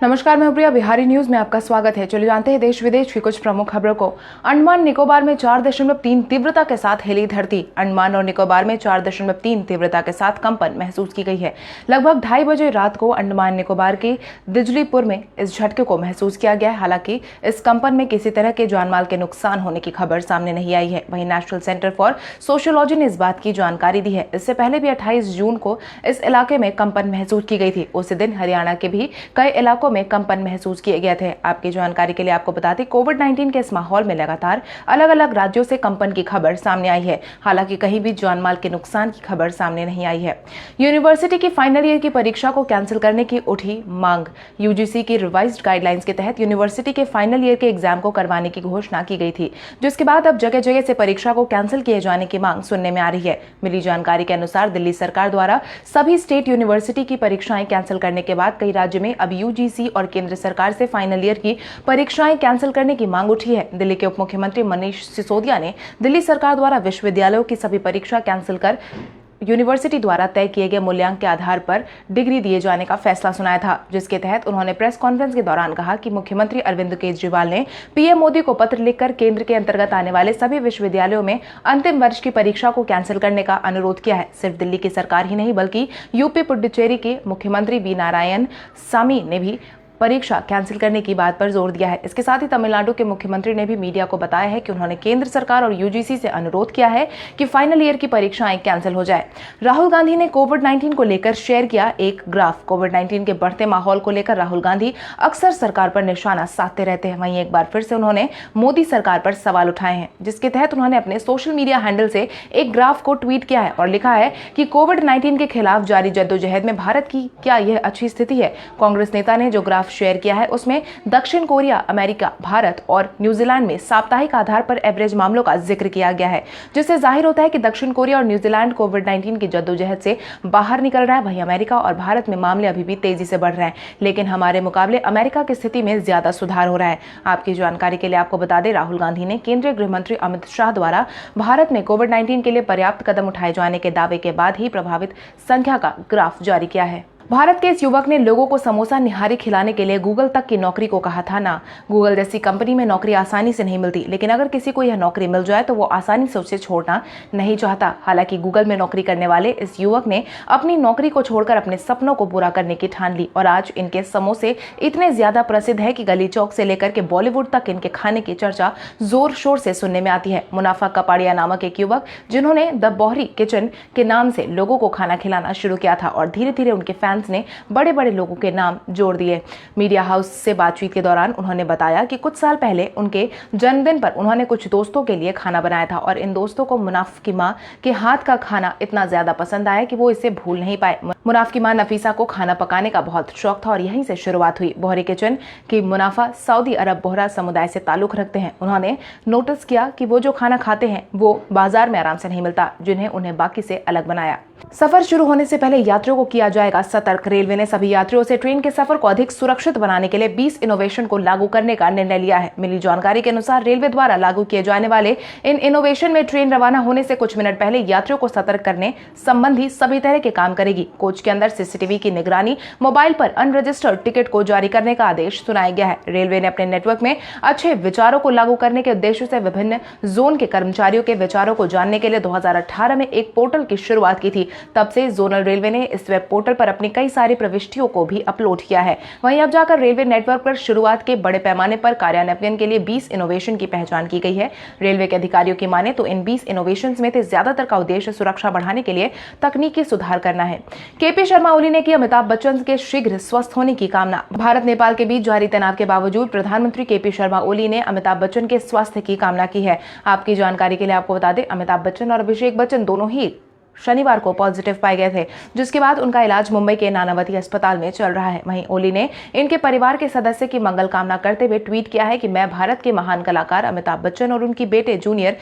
नमस्कार, मैं प्रिया। बिहारी न्यूज में आपका स्वागत है। चलिए जानते हैं देश विदेश की कुछ प्रमुख खबरों को। अंडमान निकोबार में 4.3 तीव्रता के साथ हिली धरती। अंडमान और निकोबार में 4.3 तीव्रता के साथ कंपन महसूस की गई है। लगभग 2:30 बजे रात को अंडमान निकोबार के दिजलीपुर में इस झटके को महसूस किया गया है। हालांकि इस कंपन में किसी तरह के जानमाल के नुकसान होने की खबर सामने नहीं आई है। वहीं नेशनल सेंटर फॉर सोशियोलॉजी ने इस बात की जानकारी दी है। इससे पहले भी 28 जून को इस इलाके में कंपन महसूस की गई थी। उसी दिन हरियाणा के भी कई इलाकों में कंपन महसूस किए गए थे। आपकी जानकारी के लिए आपको बता दें, कोविड-19 के इस माहौल में लगातार अलग अलग राज्यों से कंपन की खबर सामने आई है। हालांकि कहीं भी जानमाल के नुकसान की खबर सामने नहीं आई है। यूनिवर्सिटी की फाइनल ईयर की परीक्षा को कैंसिल करने की उठी मांग। यूजीसी की रिवाइज्ड गाइडलाइंस के तहत यूनिवर्सिटी के फाइनल ईयर के एग्जाम को करवाने की घोषणा की गई थी, जिसके बाद अब जगह जगह से परीक्षा को कैंसिल किए जाने की मांग सुनने में आ रही है। मिली जानकारी के अनुसार दिल्ली सरकार द्वारा सभी स्टेट यूनिवर्सिटी की परीक्षाएं कैंसिल करने के बाद कई राज्य में अब यूजीसी और केंद्र सरकार से फाइनल ईयर की परीक्षाएं कैंसिल करने की मांग उठी है। दिल्ली के उप मुख्यमंत्री मनीष सिसोदिया ने दिल्ली सरकार द्वारा विश्वविद्यालयों की सभी परीक्षा कैंसिल कर यूनिवर्सिटी द्वारा तय किए गए मूल्यांकन के आधार पर डिग्री दिए जाने का फैसला सुनाया था, जिसके तहत उन्होंने प्रेस कॉन्फ्रेंस के दौरान कहा कि मुख्यमंत्री अरविंद केजरीवाल ने पीएम मोदी को पत्र लिखकर केंद्र के अंतर्गत आने वाले सभी विश्वविद्यालयों में अंतिम वर्ष की परीक्षा को कैंसिल करने का अनुरोध किया है। सिर्फ दिल्ली की सरकार ही नहीं बल्कि यूपी पुडुचेरी के मुख्यमंत्री बी नारायण सामी ने भी परीक्षा कैंसिल करने की बात पर जोर दिया है। इसके साथ ही तमिलनाडु के मुख्यमंत्री ने भी मीडिया को बताया है कि उन्होंने केंद्र सरकार और यूजीसी से अनुरोध किया है कि फाइनल ईयर की परीक्षाएं कैंसिल हो जाए। राहुल गांधी ने कोविड-19 को लेकर शेयर किया एक ग्राफ। कोविड-19 के बढ़ते माहौल को लेकर राहुल गांधी अक्सर सरकार पर निशाना साधते रहते हैं। वहीं एक बार फिर से उन्होंने मोदी सरकार पर सवाल उठाए हैं, जिसके तहत उन्होंने अपने सोशल मीडिया हैंडल से एक ग्राफ को ट्वीट किया है और लिखा है कि कोविड-19 के खिलाफ जारी जद्दोजहद में भारत की क्या यह अच्छी स्थिति है। कांग्रेस नेता ने जो ग्राफ शेयर किया है उसमें दक्षिण कोरिया, अमेरिका, भारत और न्यूजीलैंड में साप्ताहिक आधार पर एवरेज मामलों का जिक्र किया गया है, जिससे जाहिर होता है कि दक्षिण कोरिया और न्यूजीलैंड कोविड-19 की जद्दोजहद से बाहर निकल रहा है। वहीं अमेरिका और भारत में मामले अभी भी तेजी से बढ़ रहे हैं, लेकिन हमारे मुकाबले अमेरिका की स्थिति में ज्यादा सुधार हो रहा है। आपकी जानकारी के लिए आपको बता दें, राहुल गांधी ने केंद्रीय गृह मंत्री अमित शाह द्वारा भारत में कोविड-19 के लिए पर्याप्त कदम उठाए जाने के दावे के बाद ही प्रभावित संख्या का ग्राफ जारी किया है। भारत के इस युवक ने लोगों को समोसा निहारी खिलाने के लिए गूगल तक की नौकरी को कहा था ना। गूगल जैसी कंपनी में नौकरी आसानी से नहीं मिलती, लेकिन अगर किसी को यह नौकरी मिल जाए तो वो आसानी से उसे छोड़ना नहीं चाहता। हालांकि गूगल में नौकरी करने वाले इस युवक ने अपनी नौकरी को छोड़कर अपने सपनों को पूरा करने की ठान ली और आज इनके समोसे इतने ज्यादा प्रसिद्ध है कि गली चौक से लेकर के बॉलीवुड तक इनके खाने की चर्चा जोर शोर से सुनने में आती है। मुनाफा कपाड़िया नामक एक युवक, जिन्होंने द बॉहरी किचन के नाम से लोगों को खाना खिलाना शुरू किया था और धीरे धीरे उनके फैंस ने बड़े बड़े लोगों के नाम जोड़ दिए। मीडिया हाउस से बातचीत के दौरान उन्होंने बताया कि कुछ साल पहले उनके जन्मदिन पर उन्होंने कुछ दोस्तों के लिए खाना बनाया था और इन दोस्तों को मुनाफ की मां के हाथ का खाना इतना ज्यादा पसंद आया कि वो इसे भूल नहीं पाए। मुनाफ की मां नफीसा को खाना पकाने का बहुत शौक था और यहीं से शुरुआत हुई। बॉहरी किचन की मुनाफा सऊदी अरब बोहरा समुदाय से ताल्लुक रखते हैं। उन्होंने नोटिस किया कि वो जो खाना खाते हैं वो बाजार में आराम से नहीं मिलता, जिन्हें उन्हें बाकी से अलग बनाया। सफर शुरू होने से पहले यात्रियों को किया जाएगा सतर्क। रेलवे ने सभी यात्रियों से ट्रेन के सफर को अधिक सुरक्षित बनाने के लिए 20 इनोवेशन को लागू करने का निर्णय लिया है। मिली जानकारी के अनुसार रेलवे द्वारा लागू किए जाने वाले इन इनोवेशन में ट्रेन रवाना होने से कुछ मिनट पहले यात्रियों को सतर्क करने संबंधी सभी तरह के काम करेगी। कोच के अंदर सीसीटीवी की निगरानी, मोबाइल पर अनरजिस्टर्ड टिकट को जारी करने का आदेश सुनाया गया है। रेलवे ने अपने नेटवर्क में अच्छे विचारों को लागू करने के उद्देश्य से विभिन्न जोन के कर्मचारियों के विचारों को जानने के लिए 2018 में एक पोर्टल की शुरुआत की थी। तब से जोनल रेलवे ने इस वेब पोर्टल पर अपनी कई सारी प्रविष्टियों को भी अपलोड किया है। वहीं अब जाकर रेलवे नेटवर्क पर शुरुआत के बड़े पैमाने पर कार्यान्वयन के लिए 20 इनोवेशन की पहचान की गई है। रेलवे के अधिकारियों की माने तो इन 20 इनोवेशन में से ज्यादातर का उद्देश्य सुरक्षा बढ़ाने के लिए तकनीकी सुधार करना है। केपी शर्मा ओली ने की अमिताभ बच्चन के शीघ्र स्वस्थ होने की कामना। भारत नेपाल के बीच जारी तनाव के बावजूद प्रधानमंत्री केपी शर्मा ओली ने अमिताभ बच्चन के स्वास्थ्य की कामना की है। आपकी जानकारी के लिए आपको बता दें, अमिताभ बच्चन और अभिषेक बच्चन दोनों ही शनिवार को पॉजिटिव पाए गए थे, जिसके बाद उनका इलाज मुंबई के नानावती अस्पताल में चल रहा है। वहीं ओली ने इनके परिवार के सदस्य की मंगल कामना करते हुए ट्वीट किया है कि मैं भारत के महान कलाकार अमिताभ बच्चन और उनकी बेटे जूनियर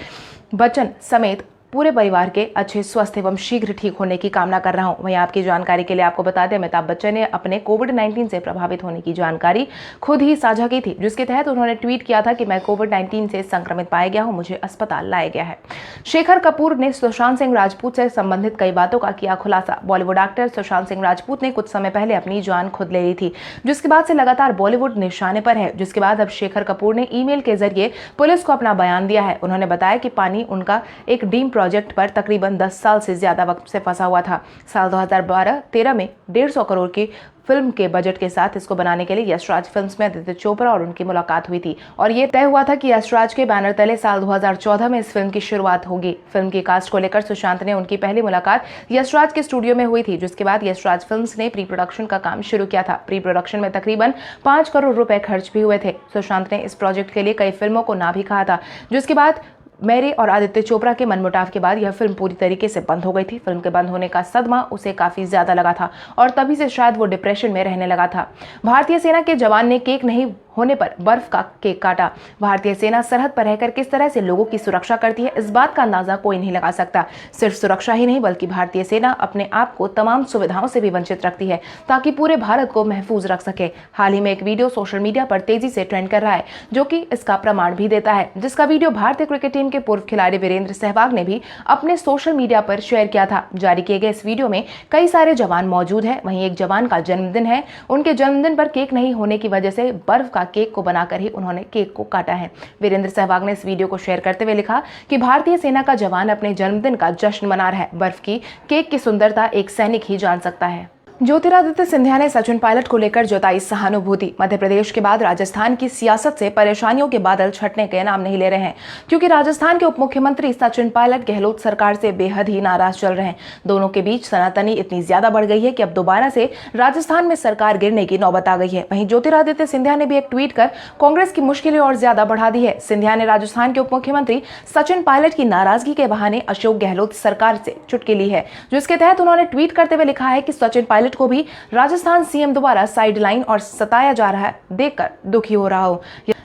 बच्चन समेत पूरे परिवार के अच्छे स्वस्थ एवं शीघ्र ठीक होने की कामना कर रहा हूं। वहीं आपकी जानकारी के लिए आपको बता दें, अमिताभ बच्चन ने अपने कोविड-19 से प्रभावित होने की जानकारी खुद ही साझा की थी, जिसके तहत उन्होंने ट्वीट किया था कि मैं कोविड-19 से संक्रमित पाया गया हूं, मुझे अस्पताल लाया गया है। शेखर कपूर ने सुशांत सिंह राजपूत से संबंधित कई बातों का किया खुलासा। बॉलीवुड एक्टर सुशांत सिंह राजपूत ने कुछ समय पहले अपनी जान खुद ले ली थी, जिसके बाद से लगातार बॉलीवुड निशाने पर है। जिसके बाद अब शेखर कपूर ने ईमेल के जरिए पुलिस को अपना बयान दिया है। उन्होंने बताया कि पानी उनका एक ड्रीम प्रोजेक्ट पर तकरीबन 10 साल से ज्यादा वक्त से फंसा हुआ था। साल 2012-13 में 150 करोड़ की फिल्म के बजट के साथ इसको बनाने के लिए यशराज फिल्म्स में आदित्य चोपड़ा और उनकी मुलाकात हुई थी और ये तय हुआ था कि यशराज के बैनर तले साल 2014 में इस फिल्म की शुरुआत होगी। फिल्म की कास्ट को लेकर सुशांत ने उनकी पहली मुलाकात यशराज के स्टूडियो में हुई थी, जिसके बाद यशराज फिल्म्स ने प्री प्रोडक्शन का काम शुरू किया था। प्री प्रोडक्शन में तकरीबन 5 करोड़ रुपए खर्च भी हुए थे। सुशांत ने इस प्रोजेक्ट के लिए कई फिल्मों को ना भी कहा था, जिसके बाद मेरे और आदित्य चोपड़ा के मनमुटाव के बाद यह फिल्म पूरी तरीके से बंद हो गई थी। फिल्म के बंद होने का सदमा उसे काफी ज्यादा लगा था और तभी से शायद वो डिप्रेशन में रहने लगा था। भारतीय सेना के जवान ने केक नहीं होने पर बर्फ का केक काटा। भारतीय सेना सरहद पर रहकर किस तरह से लोगों की सुरक्षा करती है, इस बात का अंदाजा कोई नहीं लगा सकता। सिर्फ सुरक्षा ही नहीं, बल्कि भारतीय सेना अपने आप को तमाम सुविधाओं से भी वंचित रखती है ताकि पूरे भारत को महफूज रख सके। हाल ही में एक वीडियो सोशल मीडिया पर तेजी से ट्रेंड कर रहा है, जो कि इसका प्रमाण भी देता है, जिसका वीडियो भारतीय क्रिकेट टीम के पूर्व खिलाड़ी वीरेंद्र सहवाग ने भी अपने सोशल मीडिया पर शेयर किया था। जारी किए गए इस वीडियो में कई सारे जवान मौजूद हैं। वहीं एक जवान का जन्मदिन है। उनके जन्मदिन पर केक नहीं होने की वजह से बर्फ का केक को बनाकर ही उन्होंने केक को काटा है। वीरेंद्र सहवाग ने इस वीडियो को शेयर करते हुए लिखा कि भारतीय सेना का जवान अपने जन्मदिन का जश्न मना रहा है। बर्फ की केक की सुंदरता एक सैनिक ही जान सकता है। ज्योतिरादित्य सिंधिया ने सचिन पायलट को लेकर जताई सहानुभूति। मध्य प्रदेश के बाद राजस्थान की सियासत से परेशानियों के बादल छटने के नाम नहीं ले रहे हैं, क्योंकि राजस्थान के उप मुख्यमंत्री सचिन पायलट गहलोत सरकार से बेहद ही नाराज चल रहे हैं। दोनों के बीच सनातनी इतनी ज्यादा बढ़ गई है कि अब दोबारा से राजस्थान में सरकार गिरने की नौबत आ गई है। वहीं ज्योतिरादित्य सिंधिया ने भी एक ट्वीट कर कांग्रेस की मुश्किलें और ज्यादा बढ़ा दी है। सिंधिया ने राजस्थान के उप मुख्यमंत्री सचिन पायलट की नाराजगी के बहाने अशोक गहलोत सरकार से चुटकी ली है, जिसके तहत उन्होंने ट्वीट करते हुए लिखा है कि सचिन पायलट को भी राजस्थान सीएम द्वारा साइडलाइन और सताया जा रहा है देखकर दुखी हो रहा हूं।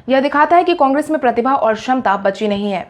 यह दिखाता है कि कांग्रेस में प्रतिभा और क्षमता बची नहीं है।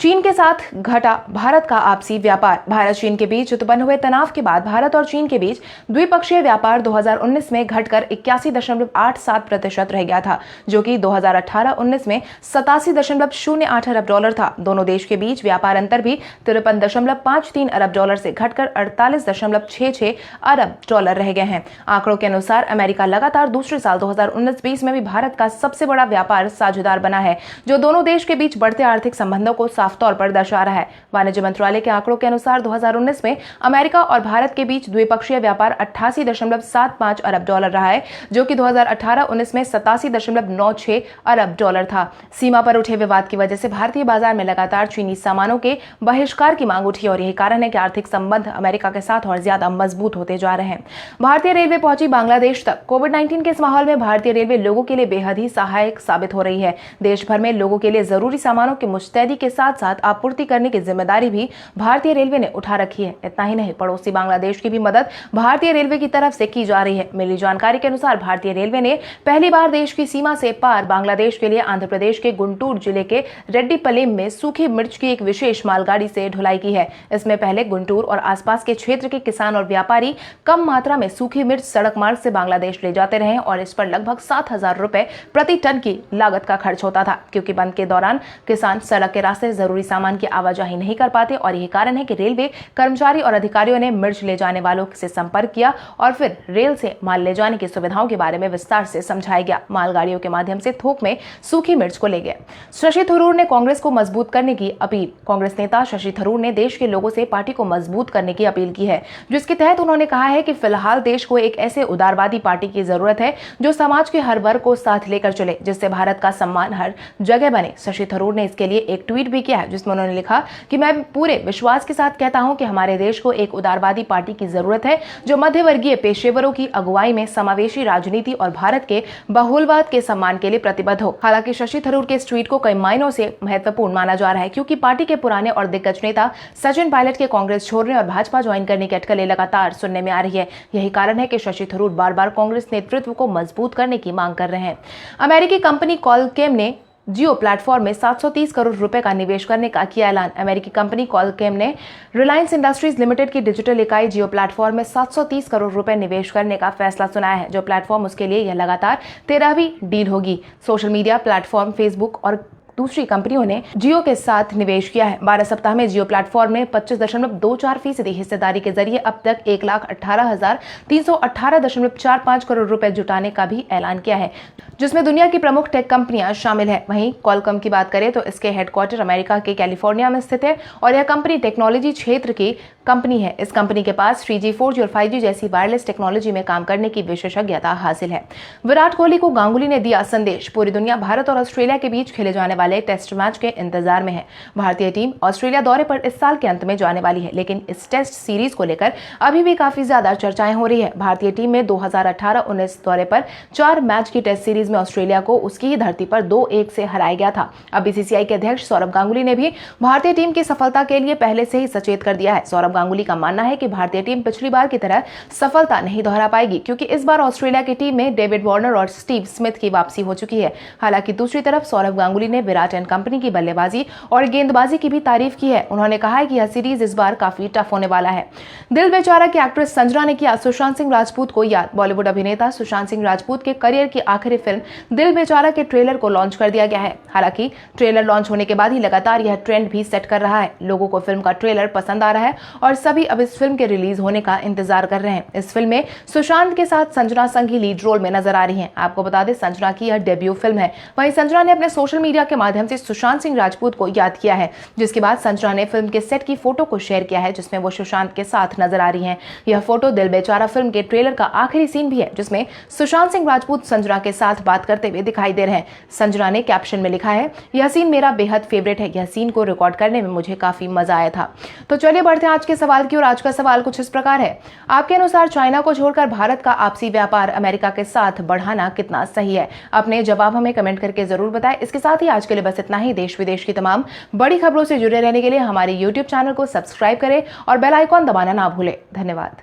चीन के साथ घटा भारत का आपसी व्यापार। भारत चीन के बीच उत्पन्न हुए तनाव के बाद भारत और चीन के बीच द्विपक्षीय व्यापार 2019 में घटकर 81.87% रह गया था, जो कि 2018-19 में 87.08 अरब डॉलर था। दोनों देश के बीच व्यापार अंतर भी 53.53 अरब डॉलर से घटकर 48.66 अरब डॉलर रह गए हैं। आंकड़ों के अनुसार अमेरिका लगातार दूसरे साल 2019-20 में भी भारत का सबसे बड़ा व्यापार साझेदार बना है, जो दोनों देश के बीच बढ़ते आर्थिक संबंधों को साफ तौर पर दर्शा रहा है। वाणिज्य मंत्रालय के आंकड़ों के अनुसार 2019 में अमेरिका और भारत के बीच द्विपक्षीय व्यापार 88.75 अरब डॉलर रहा है, जो कि 2018-19 में 87.96 अरब डॉलर था। सीमा पर उठे विवाद की वजह से भारतीय बाजार में लगातार चीनी सामानों के बहिष्कार की मांग उठी और यही कारण है कि आर्थिक संबंध अमेरिका के साथ और ज्यादा मजबूत होते जा रहे हैं। भारतीय रेलवे पहुंची बांग्लादेश तक। कोविड-19 के इस माहौल में भारतीय रेलवे लोगों के लिए बेहद ही सहायक साबित हो रही है। देश भर में लोगों के लिए जरूरी सामानों की मुस्तैदी के साथ साथ आपूर्ति करने की जिम्मेदारी भी भारतीय रेलवे ने उठा रखी है। इतना ही नहीं, पड़ोसी बांग्लादेश की भी मदद भारतीय रेलवे की तरफ से की जा रही है। मिली जानकारी के अनुसार भारतीय रेलवे ने पहली बार देश की सीमा से पार बांग्लादेश के लिए आंध्र प्रदेश के गुंटूर जिले के रेड्डीपलेम में सूखी मिर्च की एक विशेष मालगाड़ी से ढुलाई की है। इसमें पहले गुंटूर और आसपास के क्षेत्र के किसान और व्यापारी कम मात्रा में सूखी मिर्च सड़क मार्ग से बांग्लादेश ले जाते रहे और इस पर लगभग 7,000 रुपए प्रति टन की लागत का खर्च होता था, क्योंकि बंद के दौरान किसान सड़क के रास्ते जरूरी सामान की आवाजाही नहीं कर पाते और यही कारण है कि रेलवे कर्मचारी और अधिकारियों ने मिर्च ले जाने वालों से संपर्क किया और फिर रेल से माल ले जाने की सुविधाओं के बारे में विस्तार से समझाया गया। मालगाड़ियों के माध्यम से थोक में सूखी मिर्च को ले गए। शशि थरूर ने कांग्रेस को मजबूत करने की अपील। कांग्रेस नेता शशि थरूर ने देश के लोगों से पार्टी को मजबूत करने की अपील की है, जिसके तहत उन्होंने कहा है कि फिलहाल देश को एक ऐसे उदारवादी पार्टी की जरूरत है जो समाज के हर वर्ग को साथ लेकर चले, जिससे भारत का सम्मान हर जगह बने। शशि थरूर ने इसके लिए एक ट्वीट भी किया है, जिसमें उन्होंने लिखा कि मैं पूरे विश्वास के साथ कहता हूं कि हमारे देश को एक उदारवादी पार्टी की जरूरत है जो मध्यवर्गीय पेशेवरों की अगुवाई में समावेशी राजनीति और भारत के बहुलवाद के सम्मान के लिए प्रतिबद्ध हो। हालांकि शशि थरूर के इस ट्वीट को कई मायनों से महत्वपूर्ण माना जा रहा है, क्योंकि पार्टी के पुराने और दिग्गज नेता सचिन पायलट के कांग्रेस छोड़ने और भाजपा ज्वाइन करने की अटकलें लगातार सुनने में आ रही है। यही कारण है कि शशि थरूर बार बार कांग्रेस नेतृत्व को मजबूत करने की मांग कर रहे हैं। अमेरिकी कंपनी कॉलकेम ने जियो प्लेटफॉर्म में 730 करोड़ रुपए का निवेश करने का किया ऐलान। अमेरिकी कंपनी क्वालकॉम ने रिलायंस इंडस्ट्रीज लिमिटेड की डिजिटल इकाई जियो प्लेटफॉर्म में 730 करोड़ रुपए निवेश करने का फैसला सुनाया है। जो प्लेटफॉर्म उसके लिए यह लगातार 13वीं डील होगी। सोशल मीडिया प्लेटफॉर्म फेसबुक और दूसरी कंपनियों ने जियो के साथ निवेश किया है। 12 सप्ताह में जियो प्लेटफॉर्म ने 25.24% हिस्सेदारी के जरिए अब तक 1,18,318.45 करोड़ रुपए जुटाने का भी ऐलान किया है, जिसमें दुनिया की प्रमुख टेक कंपनियां शामिल है। वहीं क्वालकॉम की बात करें तो इसके हेडक्वार्टर अमेरिका के कैलिफोर्निया में स्थित है और यह कंपनी टेक्नोलॉजी क्षेत्र की कंपनी है। इस कंपनी के पास 3G, 4G और 5G जैसी वायरलेस टेक्नोलॉजी में काम करने की विशेषज्ञता हासिल है। विराट कोहली को गांगुली ने दिया संदेश। पूरी दुनिया भारत और ऑस्ट्रेलिया के बीच खेले जाने वाले टेस्ट मैच के इंतजार में है। भारतीय टीम ऑस्ट्रेलिया दौरे पर इस साल के अंत में जाने वाली है, लेकिन इस टेस्ट सीरीज को लेकर अभी भी काफी ज्यादा चर्चाएं हो रही है। भारतीय टीम में 2018-19 दौरे पर 4 मैच की टेस्ट सीरीज में ऑस्ट्रेलिया को उसकी ही धरती पर 2-1 से हराया गया था। अब बीसीसीआई के अध्यक्ष सौरभ गांगुली ने भी भारतीय टीम की सफलता के लिए पहले से ही सचेत कर दिया है। सौरभ गांगुली का मानना है कि भारतीय टीम पिछली बार की तरह सफलता नहीं दोहरा पाएगी, क्योंकि इस बार ऑस्ट्रेलिया की टीम में डेविड वार्नर और स्टीव स्मिथ की वापसी हो चुकी है। हालांकि दूसरी तरफ सौरभ गांगुली ने विराट एंड कंपनी की बल्लेबाजी और गेंदबाजी की भी तारीफ की है। उन्होंने कहा है कि यह सीरीज इस बार काफी टफ होने वाला है। दिल बेचारा की एक्ट्रेस संजना ने किया सुशांत सिंह राजपूत को याद। बॉलीवुड अभिनेता सुशांत सिंह राजपूत के करियर की आखिरी फिल्म दिल बेचारा के ट्रेलर को लॉन्च कर दिया गया है। हालांकि ट्रेलर लॉन्च होने के बाद ही लगातार यह ट्रेंड भी सेट कर रहा है। लोगों को फिल्म का ट्रेलर पसंद आ रहा है और सभी अब इस फिल्म के रिलीज होने का इंतजार कर रहे हैं। इस फिल्म में सुशांत के साथ संजना संघी लीड रोल में नजर आ रही हैं। आपको बता दें, संजना की यह डेब्यू फिल्म है। वहीं संजना ने अपने सोशल मीडिया के माध्यम से सुशांत सिंह राजपूत को याद किया है, जिसके बाद संजना ने फिल्म के सेट की फोटो को शेयर किया है, जिसमें वो सुशांत के साथ नजर आ रही हैं। यह फोटो दिल बेचारा फिल्म के ट्रेलर का आखिरी सीन भी है, जिसमें सुशांत सिंह राजपूत संजना के साथ बात करते हुए दिखाई दे रहे हैं। संजना ने कैप्शन में लिखा है, यह सीन मेरा बेहद फेवरेट है। यह सीन को रिकॉर्ड करने में मुझे काफी मजा आया था। तो चलिए बढ़ते हैं आज के सवाल की ओर। आज का सवाल कुछ इस प्रकार है, आपके अनुसार चाइना को छोड़कर भारत का आपसी व्यापार अमेरिका के साथ बढ़ाना कितना सही है? अपने जवाब हमें कमेंट करके जरूर बताएं। इसके साथ ही आज के लिए बस इतना ही। देश विदेश की तमाम बड़ी खबरों से जुड़े रहने के लिए हमारे YouTube चैनल को सब्सक्राइब करें और बेल आइकॉन दबाना ना भूलें। धन्यवाद।